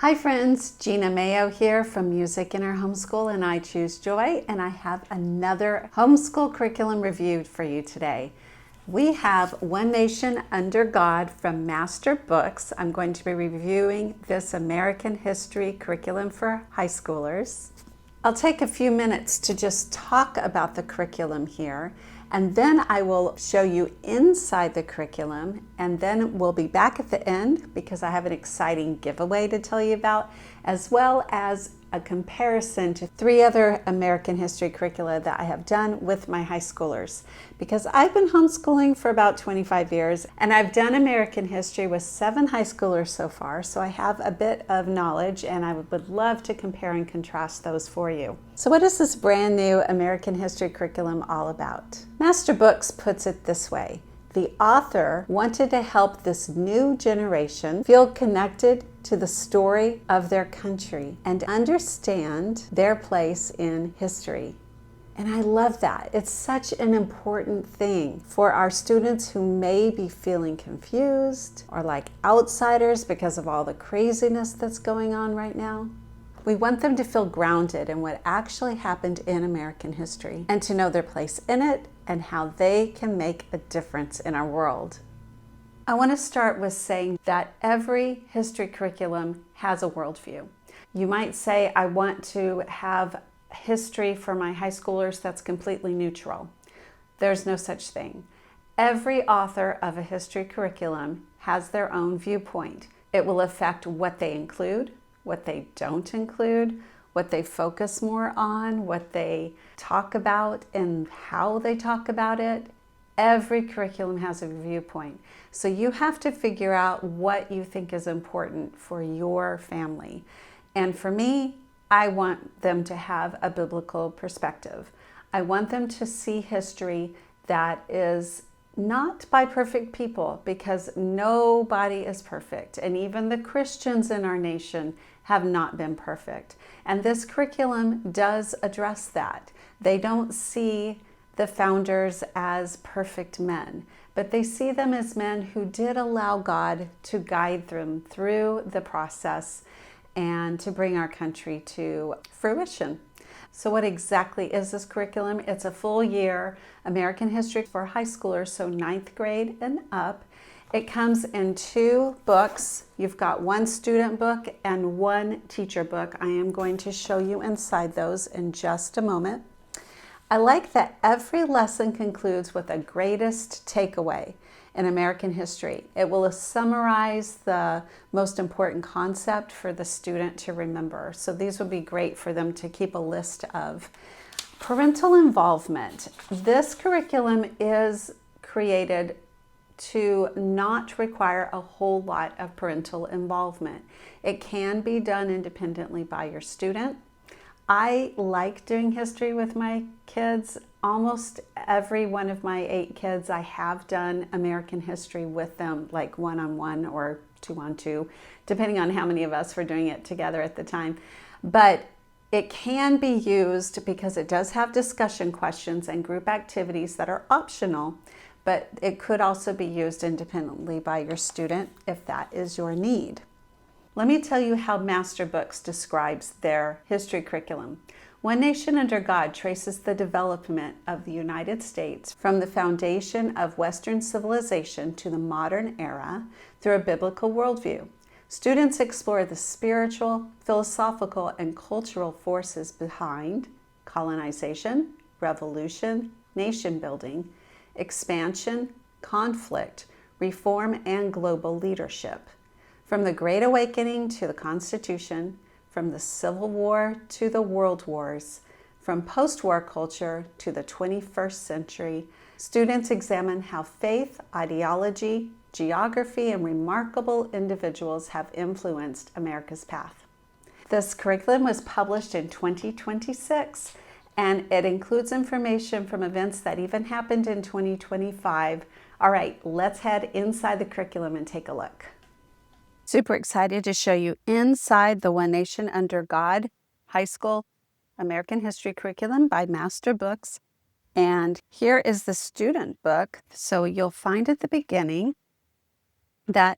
Hi friends, Gina Mayo here from Music in Our Homeschool and I Choose Joy, and I have another homeschool curriculum review for you today. We have One Nation Under God from Master Books. I'm going to be reviewing this American history curriculum for high schoolers. I'll take a few minutes to just talk about the curriculum here, and then I will show you inside the curriculum, and then we'll be back at the end because I have an exciting giveaway to tell you about, as well as a comparison to 3 other American history curricula that I have done with my high schoolers. Because I've been homeschooling for about 25 years, and I've done American history with 7 high schoolers so far, so I have a bit of knowledge, and I would love to compare and contrast those for you. So what is this brand new American history curriculum all about? Master Books puts it this way. The author wanted to help this new generation feel connected to the story of their country and understand their place in history. And I love that. It's such an important thing for our students who may be feeling confused or like outsiders because of all the craziness that's going on right now. We want them to feel grounded in what actually happened in American history and to know their place in it and how they can make a difference in our world. I want to start with saying that every history curriculum has a worldview. You might say, I want to have history for my high schoolers that's completely neutral. There's no such thing. Every author of a history curriculum has their own viewpoint. It will affect what they include, what they don't include, what they focus more on, what they talk about, and how they talk about it. Every curriculum has a viewpoint. So you have to figure out what you think is important for your family. And for me, I want them to have a biblical perspective. I want them to see history that is not by perfect people, because nobody is perfect. And even the Christians in our nation have not been perfect. And this curriculum does address that. They don't see the founders as perfect men, but they see them as men who did allow God to guide them through the process and to bring our country to fruition. So what exactly is this curriculum? It's a full year American history for high schoolers, so 9th grade and up. It comes in 2 books. You've got 1 student book and 1 teacher book. I am going to show you inside those in just a moment. I like that every lesson concludes with a greatest takeaway in American history. It will summarize the most important concept for the student to remember. So these would be great for them to keep a list of. Parental involvement. This curriculum is created to not require a whole lot of parental involvement. It can be done independently by your student. I like doing history with my kids. Almost every one of my 8 kids, I have done American history with them, like 1-on-1 or 2-on-2, depending on how many of us were doing it together at the time. But it can be used because it does have discussion questions and group activities that are optional, but it could also be used independently by your student if that is your need. Let me tell you how Master Books describes their history curriculum. One Nation Under God traces the development of the United States from the foundation of Western civilization to the modern era through a biblical worldview. Students explore the spiritual, philosophical, and cultural forces behind colonization, revolution, nation building, expansion, conflict, reform, and global leadership. From the Great Awakening to the Constitution, from the Civil War to the World Wars, from post-war culture to the 21st century, students examine how faith, ideology, geography, and remarkable individuals have influenced America's path. This curriculum was published in 2026, and it includes information from events that even happened in 2025. All right, let's head inside the curriculum and take a look. Super excited to show you inside the One Nation Under God High School American History Curriculum by Master Books. And here is the student book. So you'll find at the beginning that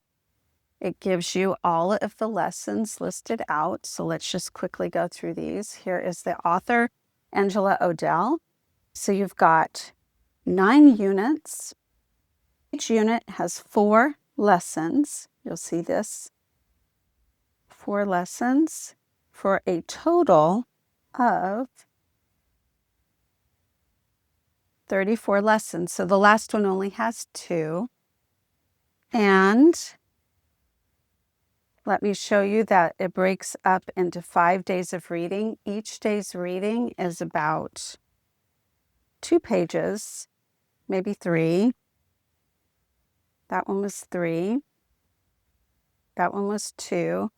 It gives you all of the lessons listed out. So let's just quickly go through these. Here is the author, Angela Odell. So you've got 9 units. Each unit has 4 lessons. You'll see this. 4 lessons for a total of 34 lessons. So the last one only has 2. And let me show you that it breaks up into 5 days of reading. Each day's reading is about 2 pages, maybe 3. That one was 3. That one was 2.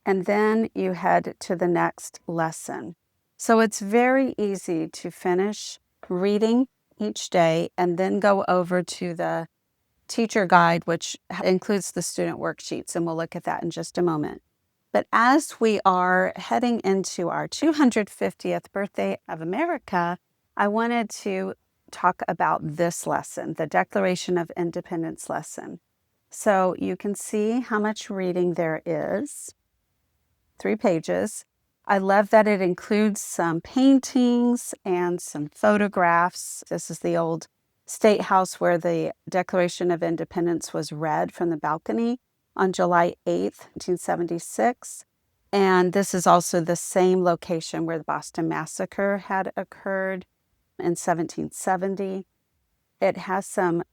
And then you head to the next lesson. So it's very easy to finish reading each day and then go over to the teacher guide, which includes the student worksheets, and we'll look at that in just a moment. But as we are heading into our 250th birthday of America, I wanted to talk about this lesson, the Declaration of Independence lesson. So you can see how much reading there is. 3 pages. I love that it includes some paintings and some photographs. This is the old State House where the Declaration of Independence was read from the balcony on July 8th, 1976. And this is also the same location where the Boston Massacre had occurred in 1770. It has some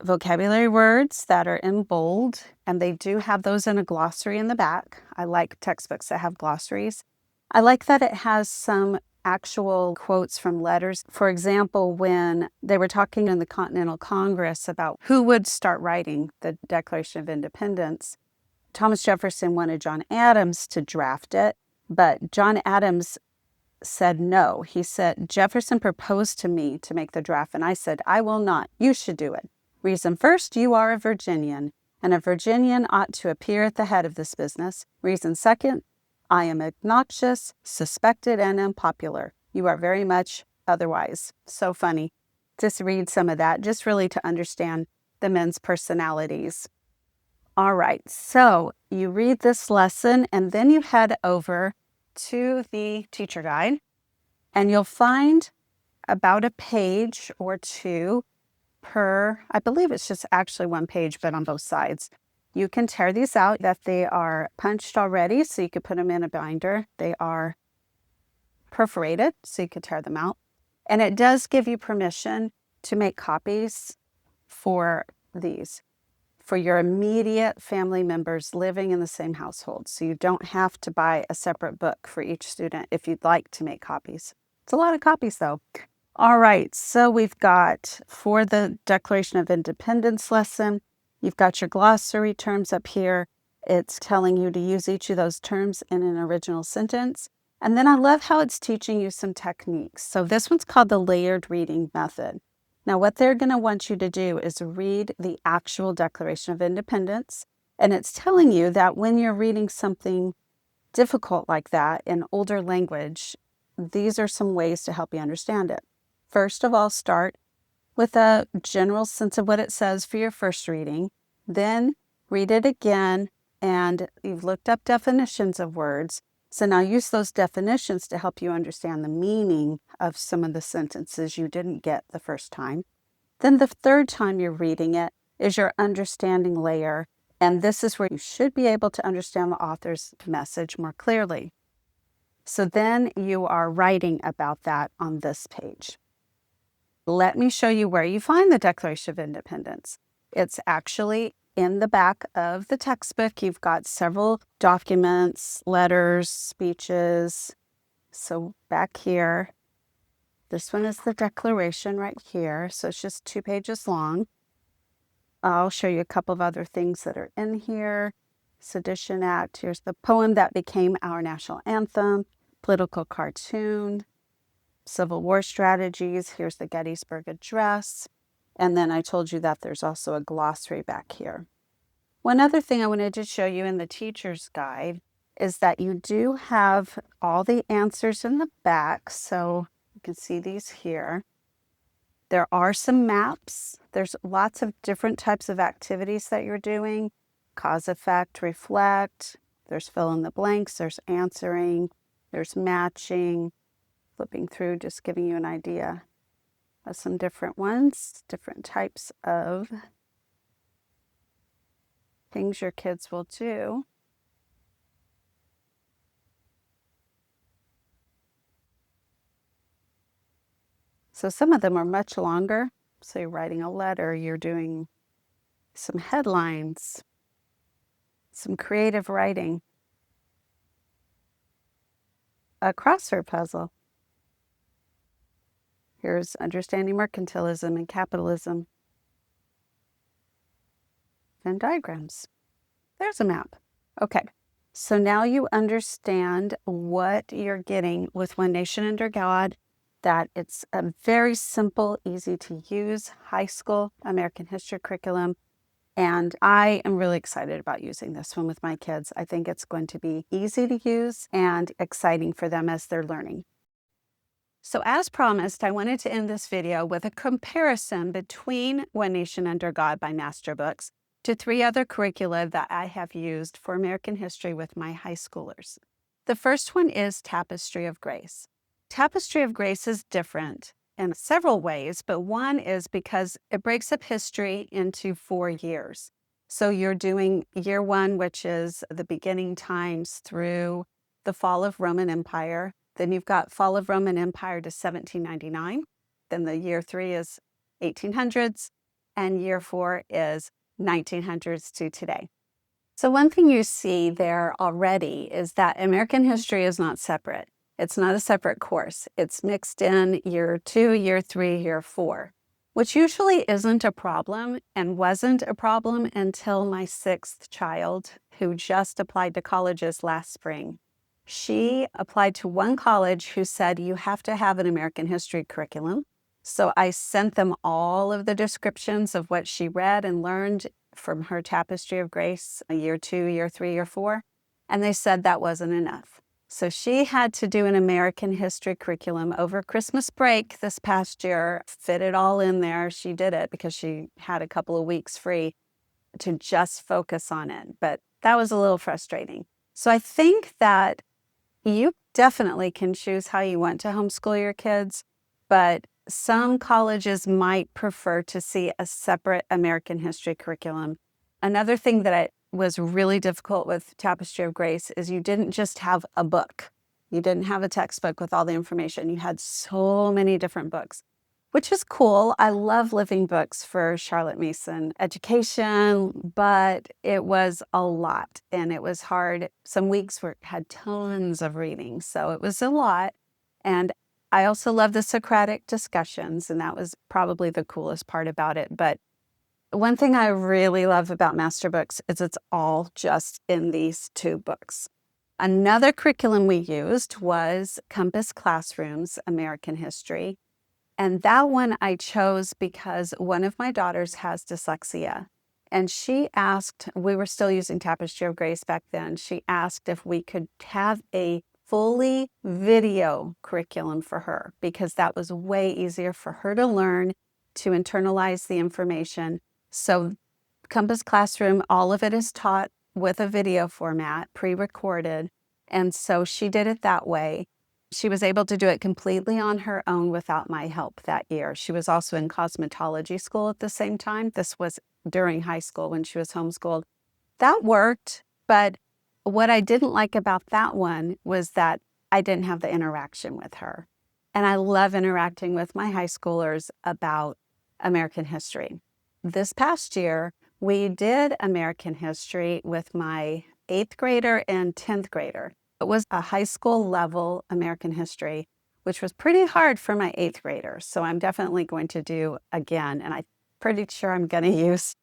vocabulary words that are in bold, and they do have those in a glossary in the back. I like textbooks that have glossaries. I like that it has some actual quotes from letters. For example, when they were talking in the Continental Congress about who would start writing the Declaration of Independence, Thomas Jefferson wanted John Adams to draft it, but John Adams said no. He said, Jefferson proposed to me to make the draft, and I said, I will not. You should do it. Reason first, you are a Virginian, and a Virginian ought to appear at the head of this business. Reason second, I am obnoxious, suspected, and unpopular. You are very much otherwise. So funny. Just read some of that, just really to understand the men's personalities. All right, so you read this lesson, and then you head over to the teacher guide, and you'll find about a page or 2 per, I believe it's just actually 1 page, but on both sides. You can tear these out, that they are punched already, so you could put them in a binder. They are perforated, so you could tear them out. And it does give you permission to make copies for these, for your immediate family members living in the same household. So you don't have to buy a separate book for each student if you'd like to make copies. It's a lot of copies though. All right, so we've got, for the Declaration of Independence lesson, you've got your glossary terms up here. It's telling you to use each of those terms in an original sentence. And then I love how it's teaching you some techniques. So this one's called the layered reading method. Now, what they're going to want you to do is read the actual Declaration of Independence. And it's telling you that when you're reading something difficult like that in older language, these are some ways to help you understand it. First of all, start with a general sense of what it says for your first reading. Then read it again, and you've looked up definitions of words. So now use those definitions to help you understand the meaning of some of the sentences you didn't get the first time. Then the third time you're reading it is your understanding layer, and this is where you should be able to understand the author's message more clearly. So then you are writing about that on this page. Let me show you where you find the Declaration of Independence. It's actually in the back of the textbook. You've got several documents, letters, speeches. So back here, this one is the Declaration right here. So it's just 2 pages long. I'll show you a couple of other things that are in here. Sedition Act. Here's the poem that became our national anthem, political cartoon, Civil War strategies. Here's the Gettysburg Address. And then I told you that there's also a glossary back here. One other thing I wanted to show you in the teacher's guide is that you do have all the answers in the back. So you can see these here. There are some maps. There's lots of different types of activities that you're doing. cause, effect, reflect. There's fill in the blanks, there's answering, there's matching, flipping through, just giving you an idea of some different ones, different types of things your kids will do. So some of them are much longer. So you're writing a letter, you're doing some headlines, some creative writing, a crossword puzzle. Here's understanding mercantilism and capitalism, and diagrams. There's a map. Okay, so now you understand what you're getting with One Nation Under God, that it's a very simple, easy to use high school American history curriculum. And I am really excited about using this one with my kids. I think it's going to be easy to use and exciting for them as they're learning. So as promised, I wanted to end this video with a comparison between One Nation Under God by Master Books to 3 other curricula that I have used for American history with my high schoolers. The first one is Tapestry of Grace. Tapestry of Grace is different in several ways, but one is because it breaks up history into 4 years. So you're doing year 1, which is the beginning times through the fall of Roman Empire. Then you've got fall of Roman Empire to 1799. Then the year 3 is 1800s, and year 4 is 1900s to today. So one thing you see there already is that American history is not separate. It's not a separate course. It's mixed in year 2, year 3, year 4, which usually isn't a problem and wasn't a problem until my 6th child, who just applied to colleges last spring. She applied to one college who said you have to have an American history curriculum. So I sent them all of the descriptions of what she read and learned from her Tapestry of Grace, year 2, year 3, year 4, and they said that wasn't enough. So she had to do an American history curriculum over Christmas break this past year, fit it all in there. She did it because she had a couple of weeks free to just focus on it, but that was a little frustrating. So I think that you definitely can choose how you want to homeschool your kids, but some colleges might prefer to see a separate American history curriculum. Another thing that was really difficult with Tapestry of Grace is you didn't just have a book. You didn't have a textbook with all the information. You had so many different books, which is cool. I love living books for Charlotte Mason education, but it was a lot and it was hard. Some weeks had tons of reading, so it was a lot. And I also love the Socratic discussions, and that was probably the coolest part about it. But one thing I really love about Master Books is it's all just in these 2 books. Another curriculum we used was Compass Classroom's American History. And that one I chose because one of my daughters has dyslexia. And she asked, we were still using Tapestry of Grace back then, she asked if we could have a fully video curriculum for her because that was way easier for her to learn, to internalize the information. So Compass Classroom, all of it is taught with a video format, pre-recorded. And so she did it that way. She was able to do it completely on her own without my help that year. She was also in cosmetology school at the same time. This was during high school when she was homeschooled. That worked, but what I didn't like about that one was that I didn't have the interaction with her. And I love interacting with my high schoolers about American history. This past year, we did American history with my 8th grader and 10th grader. It was a high school level American history, which was pretty hard for my 8th grader. So I'm definitely going to do again. And I'm pretty sure I'm going to use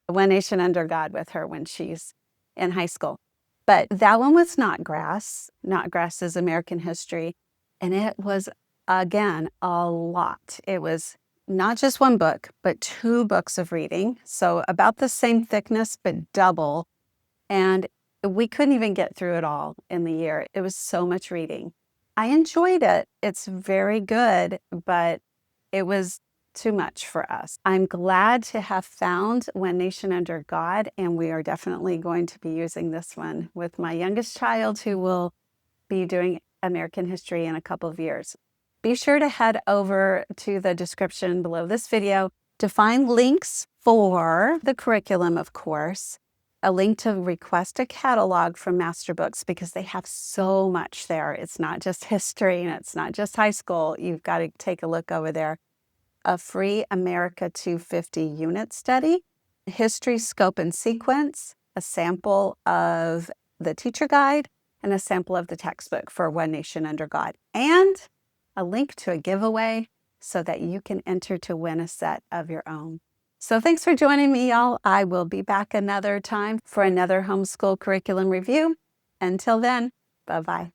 One Nation Under God with her when she's in high school. But that one was Knotgrass. Knotgrass is American history. And it was, again, a lot. It was not just 1 book, but 2 books of reading. So about the same thickness, but double. And we couldn't even get through it all in the year. It was so much reading. I enjoyed it. It's very good, but it was too much for us. I'm glad to have found One Nation Under God, and we are definitely going to be using this one with my youngest child, who will be doing American history in a couple of years. Be sure to head over to the description below this video to find links for the curriculum, of course, a link to request a catalog from Master Books, because they have so much there. It's not just history and it's not just high school. You've got to take a look over there. A free America 250 unit study, history scope and sequence, a sample of the teacher guide, and a sample of the textbook for One Nation Under God, and a link to a giveaway so that you can enter to win a set of your own. So thanks for joining me, y'all. I will be back another time for another homeschool curriculum review. Until then, bye-bye.